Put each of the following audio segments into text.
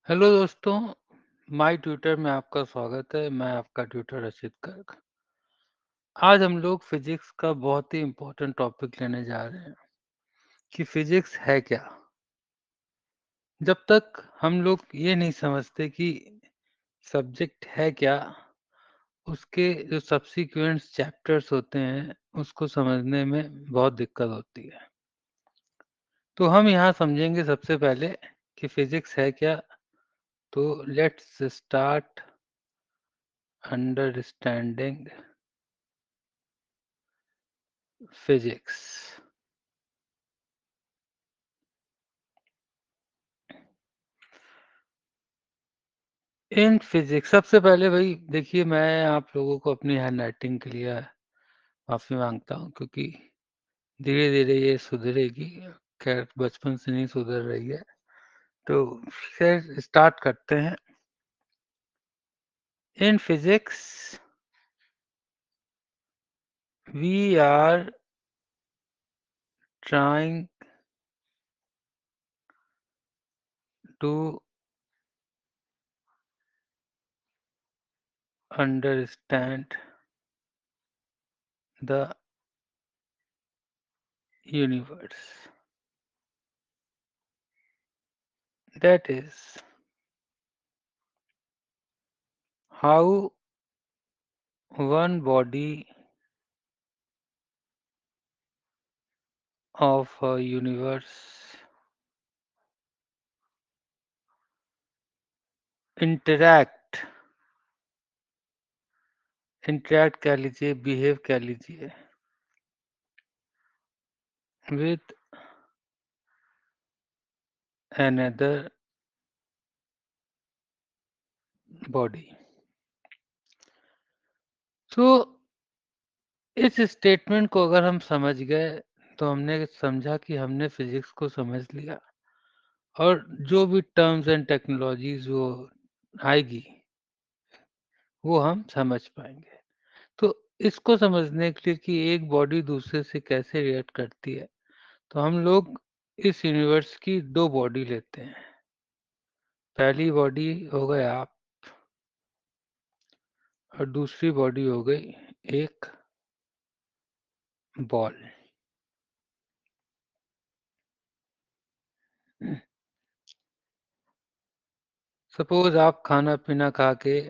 Hello दोस्तों, my tutor में आपका स्वागत है। मैं आपका ट्यूटर रशीद गर्ग। आज हम लोग फिजिक्स का बहुत ही इम्पोर्टेंट टॉपिक लेने जा रहे हैं कि फिजिक्स है क्या। जब तक हम लोग ये नहीं समझते कि सब्जेक्ट है क्या, उसके जो सब्सिक्वेंट चैप्टर्स होते हैं उसको समझने में बहुत दिक्कत होती है। तो हम यहाँ समझेंगे सबसे पहले कि फिजिक्स है क्या। तो let's start understanding physics. In physics सबसे पहले भाई देखिए, मैं आप लोगों को अपनी हैंडराइटिंग के लिए माफ़ी मांगता हूँ, क्योंकि धीरे-धीरे ये सुधरेगी। खैर बचपन से नहीं सुधर रही है। तो खैर स्टार्ट करते हैं। In physics we are trying to understand the universe. That is how one body of a universe interact interact कह लीजिए, बिहेव कह लीजिए, with another body। तो इस स्टेटमेंट को अगर हम समझ गए तो हमने समझा कि हमने फिजिक्स को समझ लिया, और जो भी टर्म्स एंड टेक्नोलॉजीज वो आएगी वो हम समझ पाएंगे। तो इसको समझने के लिए कि एक बॉडी दूसरे से कैसे रिएक्ट करती है, तो हम लोग इस यूनिवर्स की दो बॉडी लेते हैं। पहली बॉडी हो गए आप, और दूसरी बॉडी हो गई एक बॉल। सपोज आप खाना पीना खा के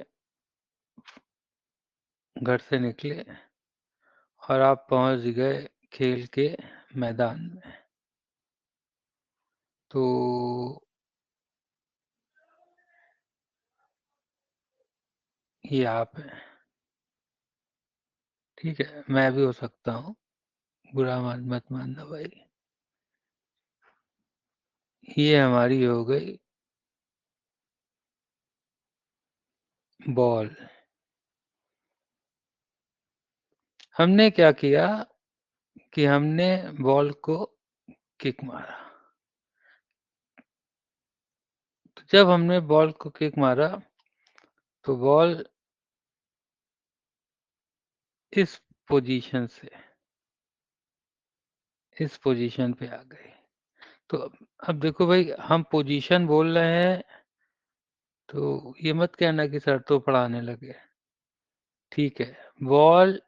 घर से निकले और आप पहुंच गए खेल के मैदान में। तो ये आप हैं, ठीक है। मैं भी हो सकता हूँ, बुरा मत मानना भाई। ये हमारी हो गई बॉल। हमने क्या किया कि हमने बॉल को किक मारा। तो जब हमने बॉल को किक मारा तो बॉल इस पोजीशन से इस पोजीशन पे आ गई। तो अब देखो भाई, हम पोजीशन बोल रहे हैं तो ये मत कहना कि सर तो पढ़ाने लगे। ठीक है, ball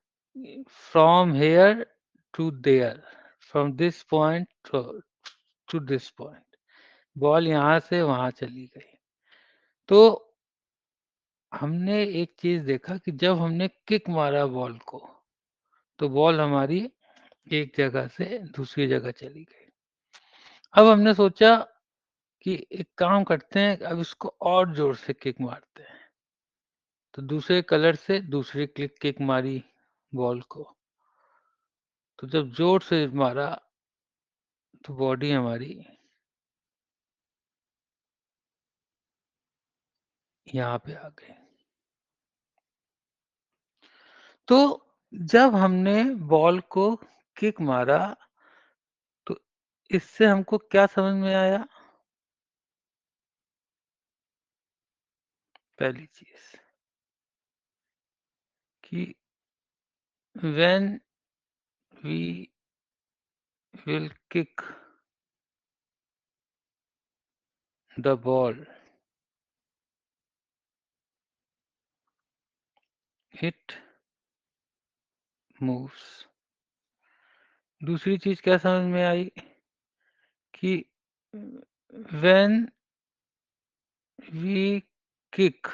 from here to there, from this point to this point, ball यहाँ से वहां चली गई। तो हमने एक चीज देखा कि जब हमने किक मारा बॉल को, तो बॉल हमारी एक जगह से दूसरी जगह चली गई। अब हमने सोचा कि एक काम करते हैं, अब इसको और जोर से किक मारते हैं। तो दूसरे कलर से दूसरी किक मारी बॉल को। तो जब जोर से मारा तो बॉडी हमारी यहाँ पे आ गई। तो जब हमने बॉल को किक मारा तो इससे हमको क्या समझ में आया? पहली चीज कि when we will kick the ball it moves. दूसरी चीज़ क्या समझ में आई कि when we kick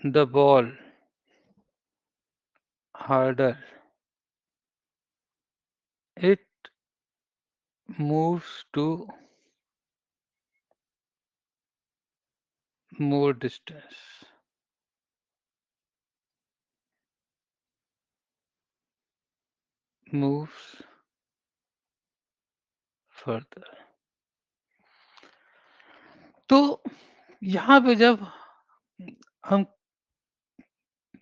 the ball harder, it moves to more distance, moves further। तो यहाँ पे जब हम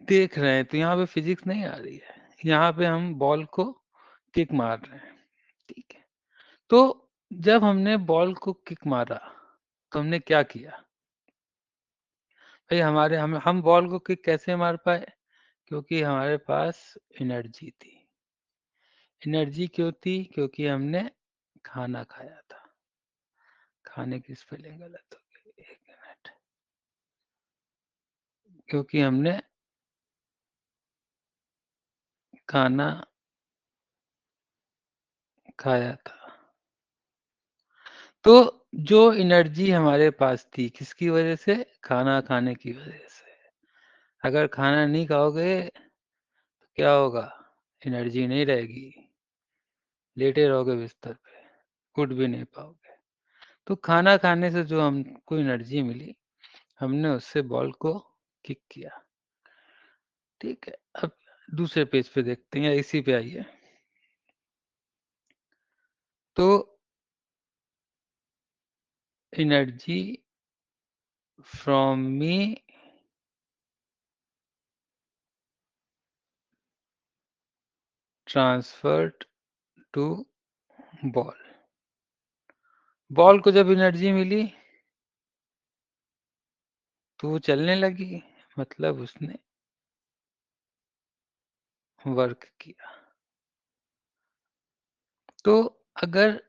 देख रहे हैं तो यहाँ पे फिजिक्स नहीं आ रही है। यहाँ पे हम बॉल को किक मार रहे हैं, ठीक है। तो जब हमने बॉल को किक मारा तो हमने क्या किया? भाई हमारे हम बॉल को किक कैसे मार पाए? क्योंकि हमारे पास एनर्जी थी। एनर्जी क्यों थी? क्योंकि हमने खाना खाया था। खाने की स्पेलिंग गलत हो गई, 1 मिनट। क्योंकि हमने खाना खाया था। तो जो एनर्जी हमारे पास थी किसकी वजह से? खाना खाने की वजह से। अगर खाना नहीं खाओगे तो क्या होगा? एनर्जी नहीं रहेगी, लेटे रहोगे बिस्तर पे, उठ भी नहीं पाओगे। तो खाना खाने से जो हमको एनर्जी मिली, हमने उससे बॉल को किक किया, ठीक है। अब दूसरे पेज पे देखते हैं या इसी पे आइए। तो energy from me transferred to ball. Ball को जब एनर्जी मिली तो वो चलने लगी, मतलब उसने वर्क किया। तो अगर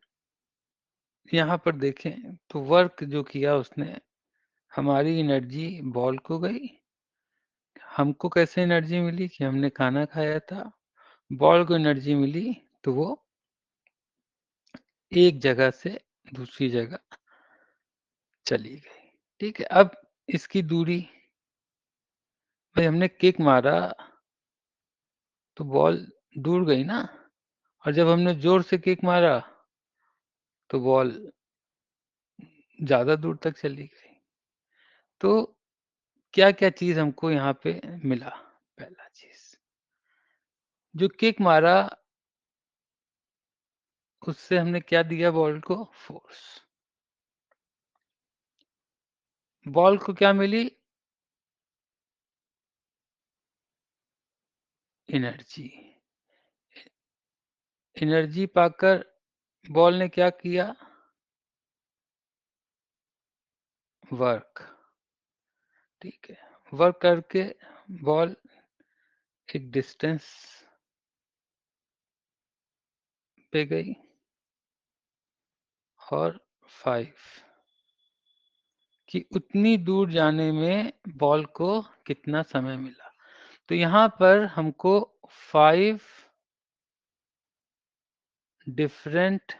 यहाँ पर देखें तो वर्क जो किया उसने, हमारी एनर्जी बॉल को गई, हमको कैसे एनर्जी मिली कि हमने खाना खाया था, बॉल को एनर्जी मिली तो वो एक जगह से दूसरी जगह चली गई, ठीक है। अब इसकी दूरी, भाई हमने किक मारा तो बॉल दूर गई ना, और जब हमने जोर से किक मारा तो बॉल ज़्यादा दूर तक चली गई। तो क्या-क्या चीज़ हमको यहाँ पे मिला? पहला चीज़, जो किक मारा उससे हमने क्या दिया बॉल को? फ़ोर्स। बॉल को क्या मिली? एनर्जी। एनर्जी पाकर बॉल ने क्या किया? वर्क, ठीक है। वर्क करके बॉल एक डिस्टेंस पे गई और 5 कि उतनी दूर जाने में बॉल को कितना समय मिला। तो यहाँ पर हमको 5 डिफरेंट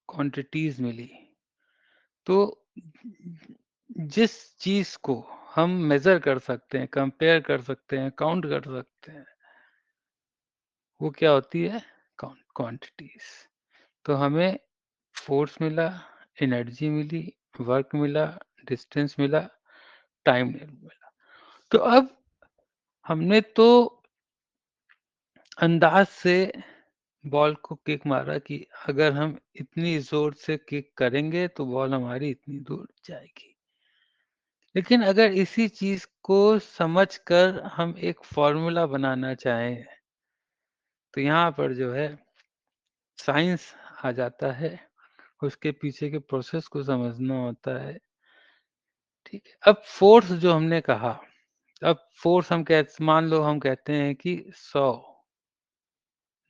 क्वांटिटीज़ मिली। तो जिस चीज़ को हम मेज़र कर सकते हैं, कंपेयर कर सकते हैं, काउंट कर सकते हैं, वो क्या होती है? क्वांटिटीज़। तो हमें फ़ोर्स मिला, एनर्जी मिली, वर्क मिला, डिस्टेंस मिला, टाइम मिला। तो अब हमने तो अंदाज़ से बॉल को किक मारा कि अगर हम इतनी ज़ोर से किक करेंगे तो बॉल हमारी इतनी दूर जाएगी। लेकिन अगर इसी चीज़ को समझकर हम एक फ़ॉर्मूला बनाना चाहें, तो यहाँ पर जो है साइंस आ जाता है, उसके पीछे के प्रोसेस को समझना होता है, ठीक है। अब फ़ोर्स जो हमने कहा, अब फ़ोर्स हम मान लो हम कहते हैं कि 100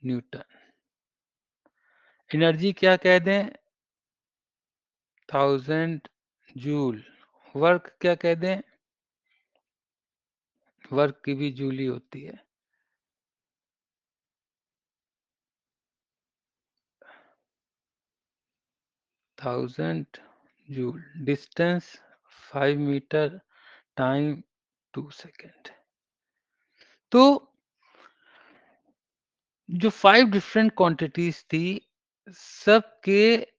न्यूटन। एनर्जी क्या कह दें? 1000 जूल। वर्क क्या कह दें? वर्क की भी जूल ही होती है। 1000 joule. Distance 5 meter, time 2 second. तो जो 5 डिफरेंट क्वांटिटीज थी, सबके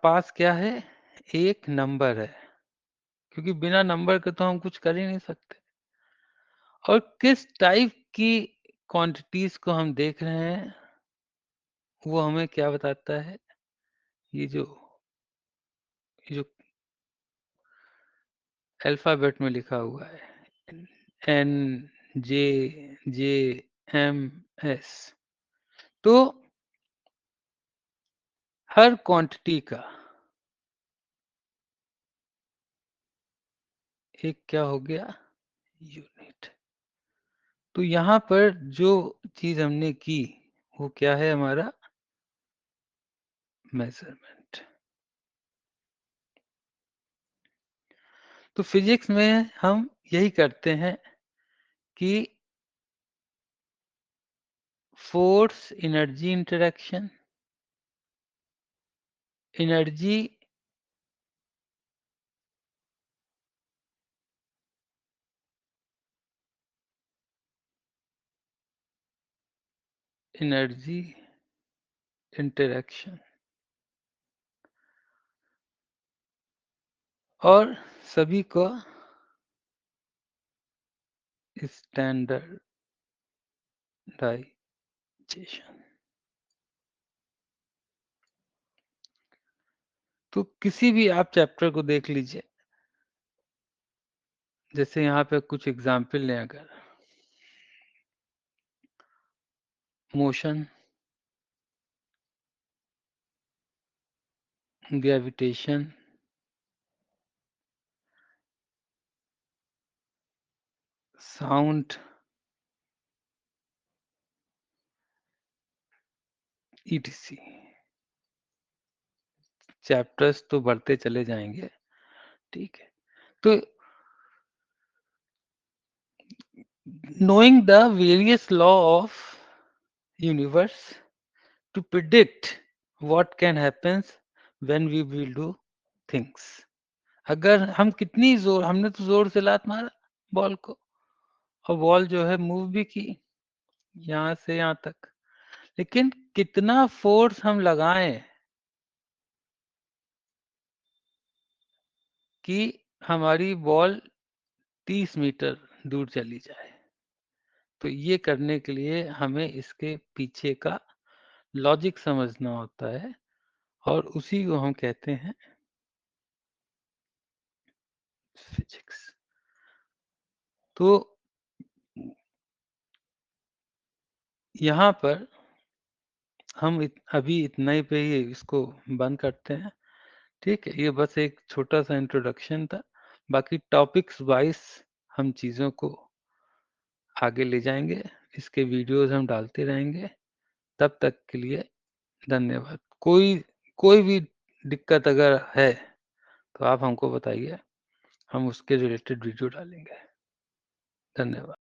पास क्या है? एक नंबर है, क्योंकि बिना नंबर के तो हम कुछ कर ही नहीं सकते। और किस टाइप की क्वांटिटीज को हम देख रहे हैं, वो हमें क्या बताता है? ये जो अल्फाबेट में लिखा हुआ है, एन, जे, जे, एम, एस। तो हर क्वांटिटी का एक क्या हो गया? यूनिट। तो यहाँ पर जो चीज हमने की, वो क्या है? हमारा मेजरमेंट। तो फिजिक्स में हम यही करते हैं कि force energy interaction, energy energy interaction और सभी को स्टैंडर्डाइजेशन। तो किसी भी आप चैप्टर को देख लीजिए, जैसे यहाँ पे कुछ एग्जाम्पल लें, अगर motion, gravitation, sound, etc. Chapters तो बढ़ते चले जाएंगे, ठीक है। तो knowing the various law of universe to predict what can happen when we will do things। अगर हम कितनी जोर, हमने तो जोर से लात मारा बॉल को, और बॉल जो है मूव भी की यहाँ से यहाँ तक, लेकिन कितना फोर्स हम लगाएं कि हमारी बॉल 30 मीटर दूर चली जाए। तो ये करने के लिए हमें इसके पीछे का लॉजिक समझना होता है, और उसी को हम कहते हैं फिजिक्स। तो यहाँ पर हम अभी इतना ही पे ही इसको बंद करते हैं, ठीक है। ये बस एक छोटा सा इंट्रोडक्शन था, बाकी टॉपिक्स वाइज हम चीज़ों को आगे ले जाएंगे, इसके वीडियोस हम डालते रहेंगे। तब तक के लिए धन्यवाद। कोई कोई भी दिक्कत अगर है तो आप हमको बताइए, हम उसके रिलेटेड वीडियो डालेंगे। धन्यवाद।